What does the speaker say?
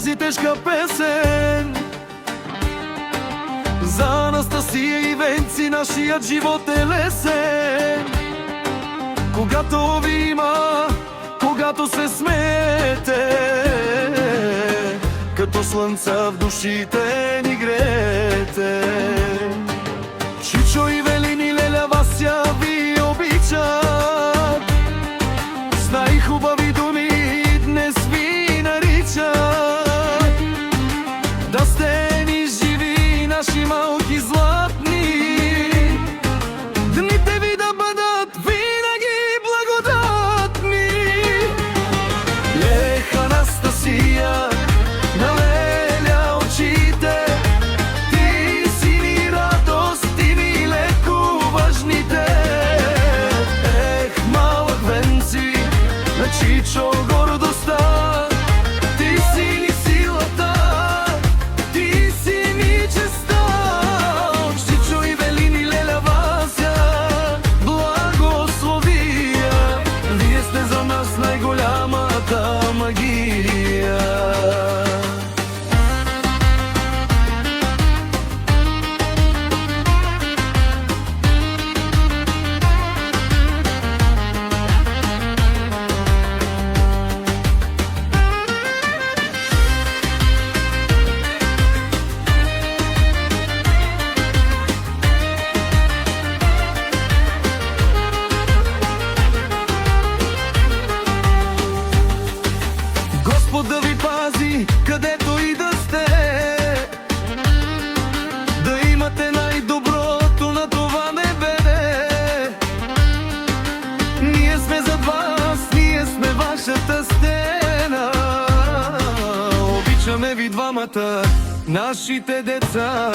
тази тежка песен за Анастасия и Венци, нашият живот е лесен. Когато ви има, когато се смеете, като слънца в душите ни греете. Чичо и Велин и Леля Вася ви обичат, с най-хубави думи днес ви наричат. Да сте ни живи, наши малки златни, дните ви да бъдат винаги благодатни. Ех, Анастасия, на Леля очите, ти си ни радост, ти ми лекуваш-ните. Ех, малък Венци, на Чичо гордостта, ти си ни силата, ти си ни честта. От Чичо и Велин и Леля Вася благословия, вие сте за нас най-голямата магия. Господ да ви пази, където и да сте, да имате най-доброто на това небе. Ние сме зад вас, ние сме вашата стена. Обичаме ви двамата, нашите деца.